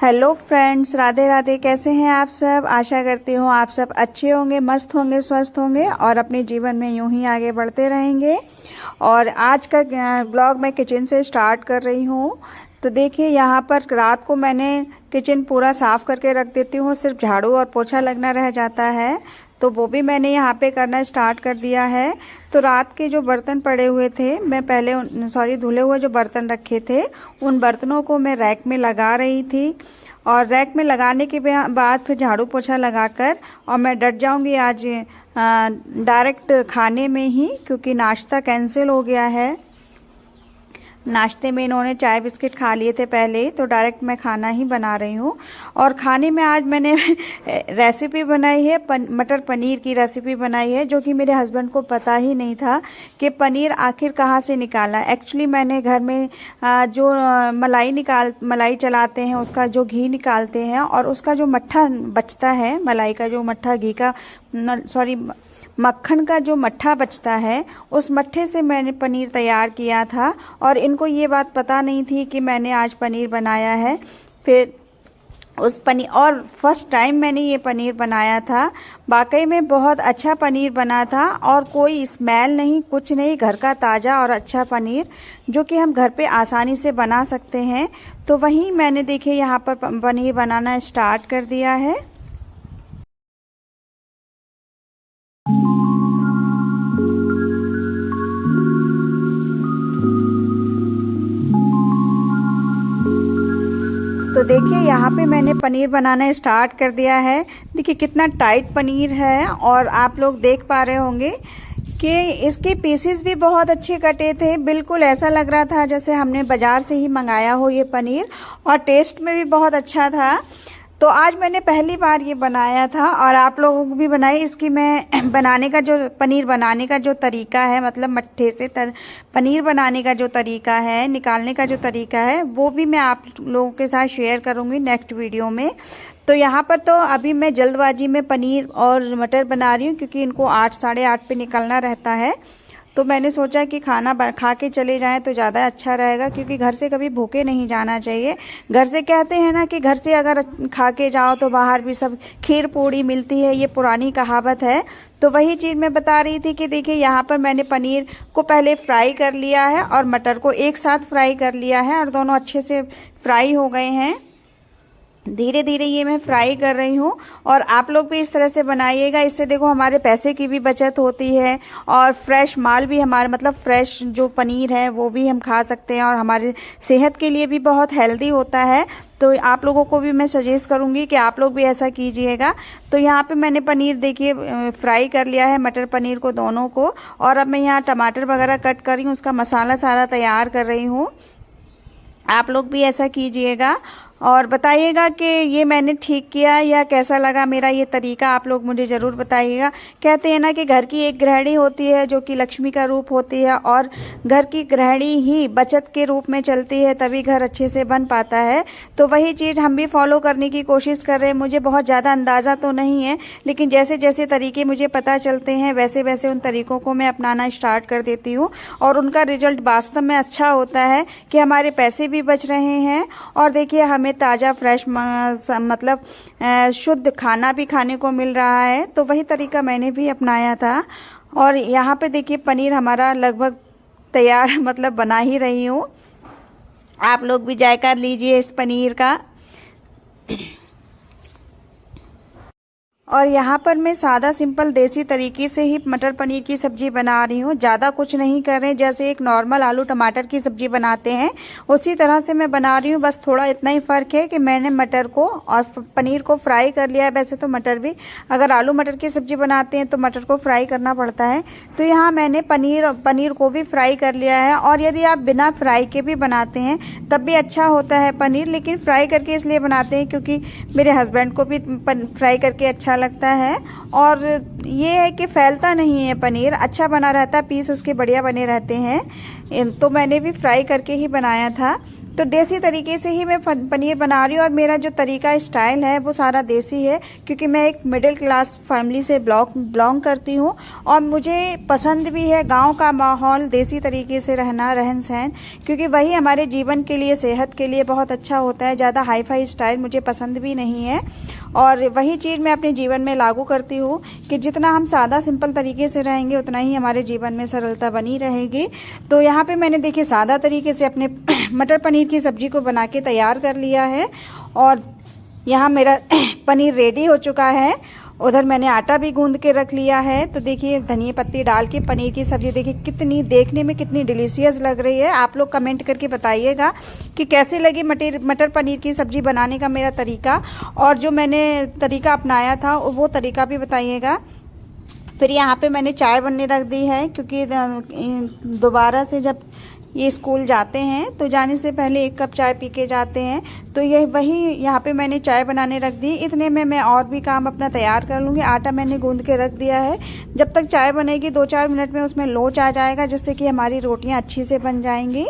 Hello friends, Radhe Radhe. कैसे हैं आप सब? आशा करती हूँ आप सब अच्छे होंगे, मस्त होंगे, स्वस्थ होंगे और अपने जीवन में यूं ही आगे बढ़ते रहेंगे। और आज का ब्लॉग मैं किचन से स्टार्ट कर रही हूँ। तो देखिए, यहाँ पर रात को मैंने किचन पूरा साफ करके रख देती हूँ, सिर्फ झाड़ू और पोछा लगना रह जाता है, तो वो भी मैंने यहाँ पे करना स्टार्ट कर दिया है। तो रात के जो बर्तन पड़े हुए थे, मैं पहले धुले हुए जो बर्तन रखे थे उन बर्तनों को मैं रैक में लगा रही थी। और रैक में लगाने के बाद फिर झाड़ू पोछा लगाकर और मैं डट जाऊंगी आज डायरेक्ट खाने में ही, क्योंकि नाश्ता कैंसिल हो गया है। नाश्ते में इन्होंने चाय बिस्किट खा लिए थे पहले, तो डायरेक्ट मैं खाना ही बना रही हूँ। और खाने में आज मैंने रेसिपी बनाई है, मटर पनीर की रेसिपी बनाई है, जो कि मेरे हस्बैंड को पता ही नहीं था कि पनीर आखिर कहाँ से निकालना। एक्चुअली मैंने घर में जो मलाई चलाते हैं उसका जो घी निकालते हैं और उसका जो मट्ठा बचता है, मलाई का जो मट्ठा, घी का मक्खन का जो मट्ठा बचता है, उस मट्ठे से मैंने पनीर तैयार किया था। और इनको ये बात पता नहीं थी कि मैंने आज पनीर बनाया है। फिर उस पनीर, और फर्स्ट टाइम मैंने ये पनीर बनाया था। वाकई में बहुत अच्छा पनीर बना था और कोई स्मेल नहीं, कुछ नहीं, घर का ताज़ा और अच्छा पनीर जो कि हम घर पे आसानी से बना सकते हैं। तो वहीं मैंने देखिए यहाँ पर पनीर बनाना स्टार्ट कर दिया है। तो देखिए, यहाँ पे मैंने पनीर बनाना स्टार्ट कर दिया है। देखिए कितना टाइट पनीर है और आप लोग देख पा रहे होंगे कि इसके पीसेस भी बहुत अच्छे कटे थे। बिल्कुल ऐसा लग रहा था जैसे हमने बाजार से ही मंगाया हो ये पनीर, और टेस्ट में भी बहुत अच्छा था। तो आज मैंने पहली बार ये बनाया था और आप लोगों को भी बनाई। इसकी मैं पनीर बनाने का जो तरीका है, मतलब मट्ठे से पनीर बनाने का जो तरीका है, निकालने का जो तरीका है, वो भी मैं आप लोगों के साथ शेयर करूंगी नेक्स्ट वीडियो में। तो यहाँ पर तो अभी मैं जल्दबाजी में पनीर और मटर बना रही हूँ, क्योंकि इनको 8 साढ़े 8 पे निकलना रहता है। तो मैंने सोचा कि खाना खा के चले जाएं तो ज़्यादा अच्छा रहेगा, क्योंकि घर से कभी भूखे नहीं जाना चाहिए। घर से कहते हैं ना कि घर से अगर खा के जाओ तो बाहर भी सब खीर पूड़ी मिलती है, ये पुरानी कहावत है। तो वही चीज़ मैं बता रही थी कि देखिए यहाँ पर मैंने पनीर को पहले फ्राई कर लिया है और मटर को एक साथ फ्राई कर लिया है और दोनों अच्छे से फ्राई हो गए हैं। धीरे धीरे ये मैं फ्राई कर रही हूँ और आप लोग भी इस तरह से बनाइएगा। इससे देखो हमारे पैसे की भी बचत होती है और फ्रेश माल भी हमारे, मतलब फ्रेश जो पनीर है वो भी हम खा सकते हैं और हमारे सेहत के लिए भी बहुत हेल्दी होता है। तो आप लोगों को भी मैं सजेस्ट करूंगी कि आप लोग भी ऐसा कीजिएगा। तो यहाँ पे मैंने पनीर देखिए फ्राई कर लिया है, मटर पनीर को दोनों को। और अब मैं यहाँ टमाटर वगैरह कट कर रही हूँ, उसका मसाला सारा तैयार कर रही हूँ। आप लोग भी ऐसा कीजिएगा और बताइएगा कि ये मैंने ठीक किया या कैसा लगा मेरा ये तरीका, आप लोग मुझे ज़रूर बताइएगा। कहते हैं ना कि घर की एक गृहिणी होती है जो कि लक्ष्मी का रूप होती है, और घर की गृहिणी ही बचत के रूप में चलती है, तभी घर अच्छे से बन पाता है। तो वही चीज़ हम भी फॉलो करने की कोशिश कर रहे हैं। मुझे बहुत ज़्यादा अंदाज़ा तो नहीं है, लेकिन जैसे जैसे तरीके मुझे पता चलते हैं वैसे वैसे उन तरीक़ों को मैं अपनाना स्टार्ट कर देती हूँ और उनका रिजल्ट वास्तव में अच्छा होता है कि हमारे पैसे भी बच रहे हैं और देखिए हमें ताज़ा फ्रेश मतलब शुद्ध खाना भी खाने को मिल रहा है। तो वही तरीका मैंने भी अपनाया था। और यहाँ पे देखिए पनीर हमारा लगभग तैयार मतलब बना ही रही हूँ। आप लोग भी जायका लीजिए इस पनीर का। और यहाँ पर मैं सादा सिंपल देसी तरीके से ही मटर पनीर की सब्जी बना रही हूँ, ज़्यादा कुछ नहीं कर रहे हैं। जैसे एक नॉर्मल आलू टमाटर की सब्जी बनाते हैं उसी तरह से मैं बना रही हूँ। बस थोड़ा इतना ही फ़र्क है कि मैंने मटर को और पनीर को फ्राई कर लिया है। वैसे तो मटर भी, अगर आलू मटर की सब्जी बनाते हैं तो मटर को फ्राई करना पड़ता है। तो यहाँ मैंने पनीर को भी फ्राई कर लिया है। और यदि आप बिना फ्राई के भी बनाते हैं तब भी अच्छा होता है पनीर, लेकिन फ्राई करके इसलिए बनाते हैं क्योंकि मेरे हस्बैंड को भी फ्राई करके अच्छा लगता है। और ये है कि फैलता नहीं है पनीर, अच्छा बना रहता है, पीस उसके बढ़िया बने रहते हैं। तो मैंने भी फ्राई करके ही बनाया था। तो देसी तरीके से ही मैं पनीर बना रही हूँ, और मेरा जो तरीका स्टाइल है वो सारा देसी है, क्योंकि मैं एक मिडिल क्लास फैमिली से बिलोंग करती हूँ, और मुझे पसंद भी है गांव का माहौल, देसी तरीके से रहना, रहन सहन, क्योंकि वही हमारे जीवन के लिए, सेहत के लिए बहुत अच्छा होता है। ज़्यादा हाई फाई स्टाइल मुझे पसंद भी नहीं है, और वही चीज़ मैं अपने जीवन में लागू करती हूँ कि जितना हम सादा सिंपल तरीके से रहेंगे उतना ही हमारे जीवन में सरलता बनी रहेगी। तो यहाँ पे मैंने देखिए सादा तरीके से अपने मटर पनीर की सब्जी को बना के तैयार कर लिया है, और यहाँ मेरा पनीर रेडी हो चुका है। उधर मैंने आटा भी गूंद के रख लिया है। तो देखिए धनिया पत्ती डाल के पनीर की सब्जी देखिए कितनी देखने में कितनी डिलीशियस लग रही है। आप लोग कमेंट करके बताइएगा कि कैसे लगी मटर पनीर की सब्जी बनाने का मेरा तरीका, और जो मैंने तरीका अपनाया था वो तरीका भी बताइएगा। फिर यहाँ पे मैंने चाय बनने रख दी है, क्योंकि दोबारा से जब ये स्कूल जाते हैं तो जाने से पहले 1 कप चाय पी के जाते हैं, तो यह वही यहाँ पे मैंने चाय बनाने रख दी। इतने में मैं और भी काम अपना तैयार कर लूँगी। आटा मैंने गूंद के रख दिया है। जब तक चाय बनेगी 2-4 मिनट में उसमें लोच आ जाएगा, जिससे कि हमारी रोटियाँ अच्छी से बन जाएंगी।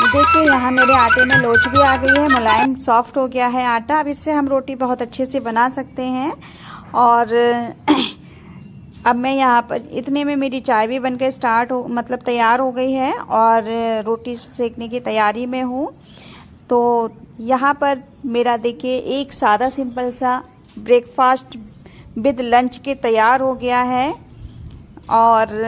देखिए यहाँ मेरे आटे में लोच भी आ गई है, मुलायम सॉफ्ट हो गया है आटा। अब इससे हम रोटी बहुत अच्छे से बना सकते हैं। और अब मैं यहाँ पर इतने में मेरी चाय भी बनकर मतलब तैयार हो गई है, और रोटी सेकने की तैयारी में हूँ। तो यहाँ पर मेरा देखिए एक सादा सिंपल सा ब्रेकफास्ट विद लंच के तैयार हो गया है। और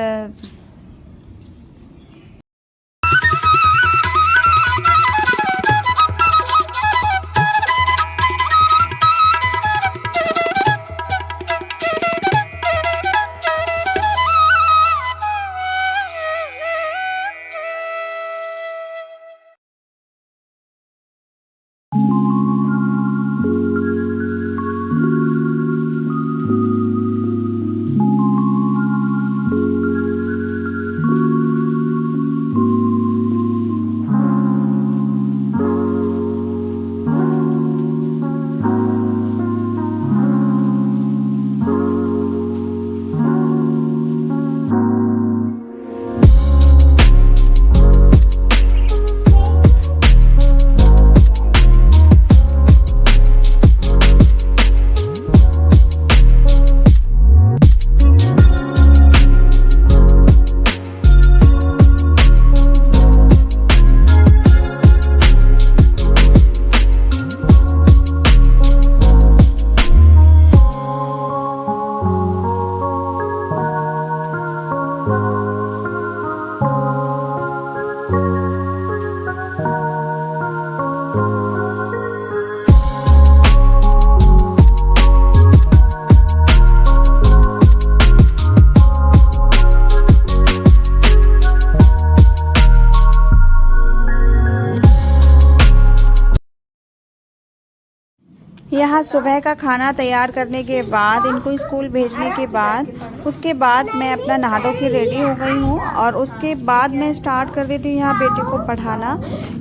यहाँ सुबह का खाना तैयार करने के बाद, इनको स्कूल भेजने के बाद, उसके बाद मैं अपना नहा धो के रेडी हो गई हूँ, और उसके बाद मैं स्टार्ट कर देती हूँ यहाँ बेटे को पढ़ाना,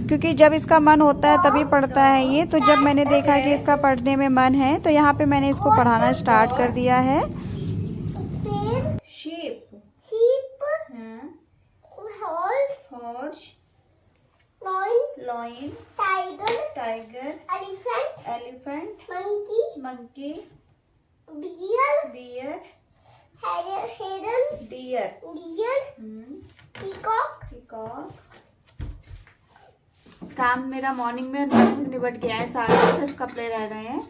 क्योंकि जब इसका मन होता है तभी पढ़ता है ये। तो जब मैंने देखा कि इसका पढ़ने में मन है तो यहाँ पे मैंने इसको पढ़ाना स्टार्ट कर दिया है। sheep, horse, lion, tiger, elephant, monkey, bear, deer, peacock। काम मेरा मॉर्निंग में निपट गया है सारा, सिर्फ कपड़े रह गए हैं,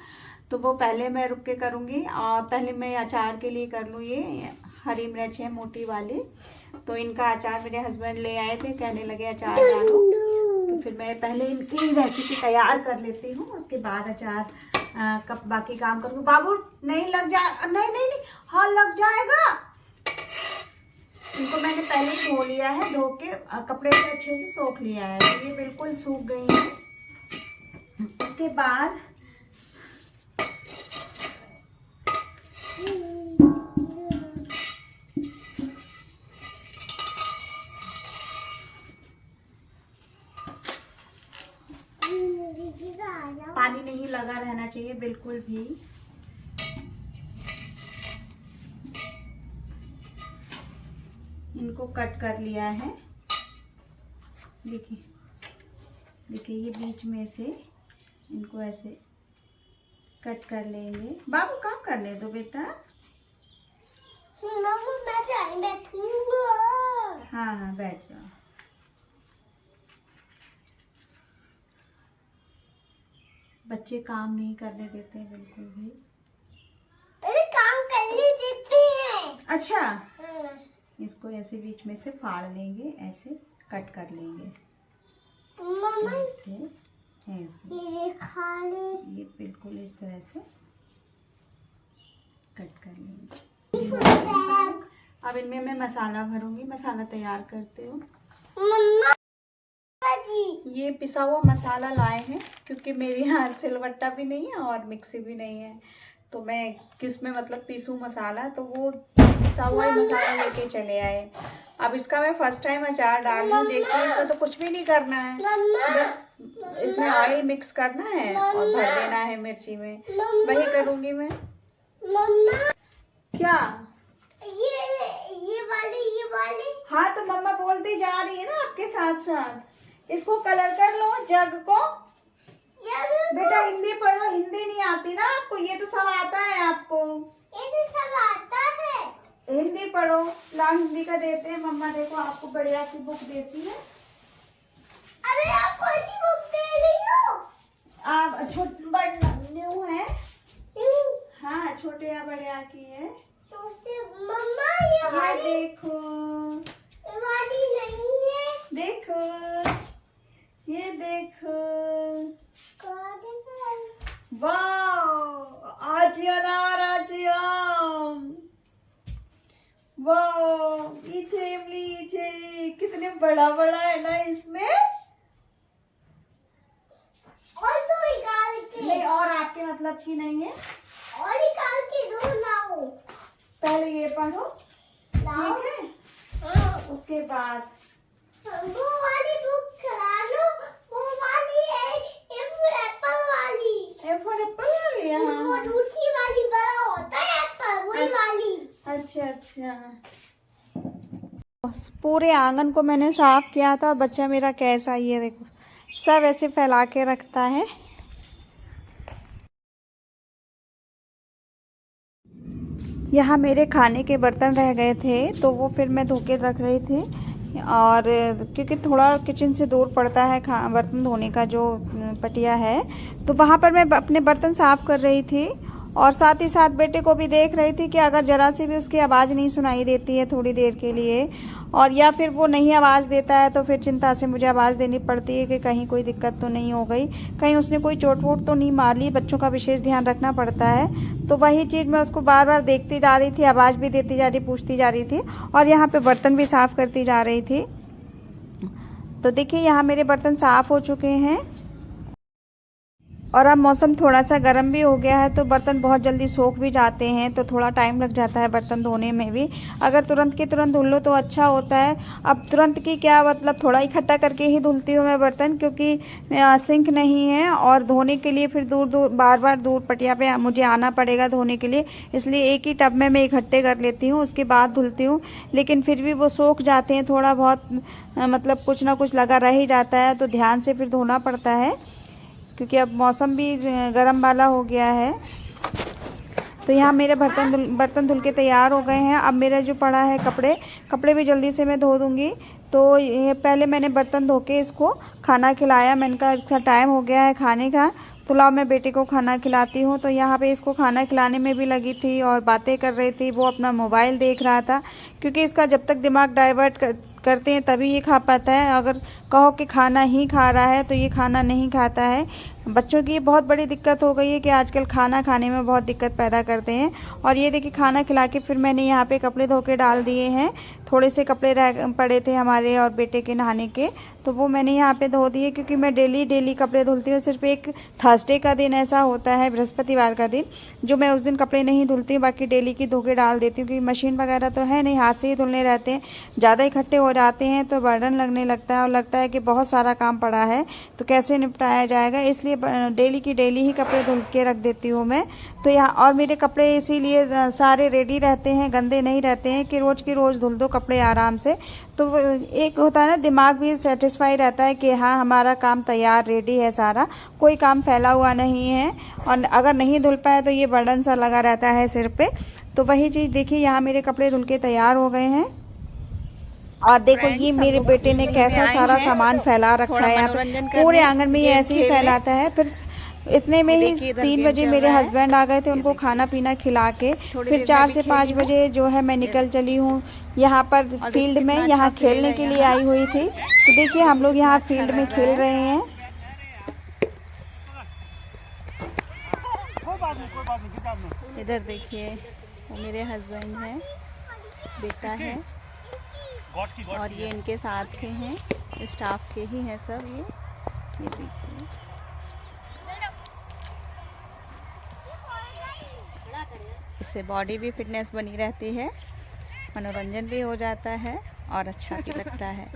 तो वो पहले मैं रुक के करूँगी। और पहले मैं अचार के लिए कर लूँ। ये हरी मिर्च है मोटी वाली, तो इनका अचार मेरे हस्बैंड ले आए थे, कहने लगे अचार डालो, तो फिर मैं पहले इनकी रेसिपी तैयार कर लेती हूँ, उसके बाद अचार कब बाकी काम करूँगी। बाबू नहीं लग जाए, नहीं, हाँ लग जाएगा। इनको मैंने पहले ही धो लिया है, धो के कपड़े से अच्छे से सोख लिया है, तो ये बिल्कुल सूख गई है। उसके बाद पानी नहीं लगा रहना चाहिए बिल्कुल भी। इनको कट कर लिया है। देखिए देखिए, ये बीच में से इनको ऐसे कट कर लेंगे। बाबू काम करने दो बेटा। मैं बैठूंगा। हाँ हाँ, बैठ जाओ। बच्चे काम नहीं करने देते हैं बिल्कुल भी। अरे काम करने देते हैं। अच्छा, इसको ऐसे बीच में से फाड़ लेंगे, ऐसे कट कर लेंगे। मम्मा ऐसे ऐसे ये खा ले। ये बिल्कुल इस तरह से कट कर लेंगे। अब इनमें मैं मसाला भरूंगी। मसाला तैयार करते हो। मम्मा जी ये पिसा हुआ मसाला लाए हैं क्योंकि मेरे यहाँ सिलवट्टा भी नहीं है और मिक्सी भी नहीं है, तो मैं किस में मतलब पीसूं मसाला, तो वो पिसा हुआ ही मसाला लेके चले आए। अब इसका मैं फर्स्ट टाइम अचार डाल रही हूँ। देखती हूँ, इसमें तो कुछ भी नहीं करना है, बस इसमें ऑयल मिक्स करना है और भर देना है मिर्ची में। वही करूँगी मैं। मम्मा क्या? ये वाली हाँ, तो मम्मा बोलती जा रही है ना आपके साथ साथ। इसको कलर कर लो, जग को। बेटा हिंदी पढ़ो, हिंदी नहीं आती ना आपको? ये तो सब आता है आपको, ये तो सब आता है। हिंदी पढ़ो। ला, हिंदी का देते हैं। मम्मा देखो आपको बढ़िया सी बुक देती है। अरे आप कौन सी बुक दे रही हो? आप न्यू है। हाँ, छोटे या बड़े की है। मम्मा ये देखो, ये वाली नहीं है। देखो, ये देखो। वाह, आज अनार, आज आम। वाह, ये इमली, कितने बड़ा बड़ा है ना इसमें। और तो निकाल के नहीं, और आपके मतलब की नहीं है। और निकाल के दो लाओ। पहले ये पढ़ो, लाओ। ठीक है? हाँ। उसके बाद वो वाली बुक करा लो। वो वाली है एप्पल वाली। ए फॉर एप्पल वाली। हाँ वो दूसरी वाली बड़ा होता है एप्पल, वही वाली। अच्छा अच्छा। पूरे आंगन को मैंने साफ किया था। बच्चा मेरा कैसा, ये देखो सब ऐसे फैला के रखता है। यहाँ मेरे खाने के बर्तन रह गए थे, तो वो फिर मैं धो के रख रही थी। और क्योंकि थोड़ा किचन से दूर पड़ता है बर्तन धोने का जो पटिया है, तो वहाँ पर मैं अपने बर्तन साफ कर रही थी और साथ ही साथ बेटे को भी देख रही थी कि अगर जरा सी भी उसकी आवाज़ नहीं सुनाई देती है थोड़ी देर के लिए, और या फिर वो नहीं आवाज़ देता है, तो फिर चिंता से मुझे आवाज़ देनी पड़ती है कि कहीं कोई दिक्कत तो नहीं हो गई, कहीं उसने कोई चोट वोट तो नहीं मार ली। बच्चों का विशेष ध्यान रखना पड़ता है। तो वही चीज़ मैं उसको बार बार देखती जा रही थी, आवाज़ भी देती जा रही, पूछती जा रही थी, और यहाँ पे बर्तन भी साफ़ करती जा रही थी। तो देखिए यहाँ मेरे बर्तन साफ़ हो चुके हैं। और अब मौसम थोड़ा सा गर्म भी हो गया है, तो बर्तन बहुत जल्दी सूख भी जाते हैं, तो थोड़ा टाइम लग जाता है बर्तन धोने में भी। अगर तुरंत की तुरंत धुल लो तो अच्छा होता है। अब तुरंत की क्या मतलब, थोड़ा इकट्ठा करके ही धुलती हूँ मैं बर्तन, क्योंकि सिंक नहीं है और धोने के लिए फिर दूर दूर बार बार दूर पटिया पे मुझे आना पड़ेगा धोने के लिए, इसलिए एक ही टब में मैं इकट्ठे कर लेती हूँ, उसके बाद धुलती हूँ। लेकिन फिर भी वो सूख जाते हैं, थोड़ा बहुत मतलब कुछ ना कुछ लगा रह ही जाता है, तो ध्यान से फिर धोना पड़ता है, क्योंकि अब मौसम भी गर्म वाला हो गया है। तो यहाँ मेरे बर्तन धुल के तैयार हो गए हैं। अब मेरा जो पड़ा है कपड़े भी जल्दी से मैं धो दूँगी। तो ये पहले मैंने बर्तन धो के इसको खाना खिलाया। मैंने कहा इसका टाइम हो गया है खाने का, तो लाओ मैं बेटे को खाना खिलाती हूँ। तो यहाँ पे इसको खाना खिलाने में भी लगी थी और बातें कर रही थी। वो अपना मोबाइल देख रहा था, क्योंकि इसका जब तक दिमाग डाइवर्ट करते हैं तभी ये खा पाता है। अगर कहो कि खाना ही खा रहा है तो ये खाना नहीं खाता है। बच्चों की बहुत बड़ी दिक्कत हो गई है कि आजकल खाना खाने में बहुत दिक्कत पैदा करते हैं। और ये देखिए खाना खिला के फिर मैंने यहाँ पे कपड़े धो के डाल दिए हैं। थोड़े से कपड़े रह पड़े थे हमारे और बेटे के नहाने के, तो वो मैंने यहाँ पे धो दिए, क्योंकि मैं डेली कपड़े धुलती हूँ। सिर्फ एक थर्सडे का दिन ऐसा होता है, बृहस्पतिवार का दिन, जो मैं उस दिन कपड़े नहीं धुलती हूँ, बाकी डेली की धो के डाल देती हूँ। क्योंकि मशीन वगैरह तो है नहीं, हाथ से ही धुलने रहते हैं। ज़्यादा इकट्ठे हो जाते हैं तो बर्डन लगने लगता है और लगता है कि बहुत सारा काम पड़ा है तो कैसे निपटाया जाएगा, इसलिए डेली की डेली ही कपड़े धुल के रख देती हूँ मैं। तो यहाँ और मेरे कपड़े इसीलिए सारे रेडी रहते हैं, गंदे नहीं रहते हैं कि रोज़ की रोज़ धुल दो कपड़े आराम से। तो एक होता है ना, दिमाग भी सेटिस्फाई रहता है कि हाँ हमारा काम तैयार रेडी है, सारा कोई काम फैला हुआ नहीं है। और अगर नहीं धुल पाए तो ये बर्डन सा लगा रहता है सिर पे। तो वही चीज़ देखिए, यहाँ मेरे कपड़े धुल के तैयार हो गए हैं। और देखो ये मेरे बेटे ने कैसा सारा सामान फैला रखा है यहाँ पे, पूरे आंगन में ये ऐसे ही फैलाता है। फिर इतने में ही 3 बजे मेरे हस्बैंड आ गए थे, उनको खाना पीना खिला के फिर 4 से 5 बजे जो है मैं निकल चली हूँ यहाँ पर फील्ड में, यहाँ खेलने के लिए आई हुई थी। तो देखिए हम लोग यहाँ फील्ड में खेल रहे हैं। इधर देखिए वो मेरे हस्बैंड हैं, बेटा है और ये इनके साथ के हैं, स्टाफ के ही हैं सब। ये देखिए इससे बॉडी भी फिटनेस बनी रहती है, मनोरंजन भी हो जाता है और अच्छा भी लगता है।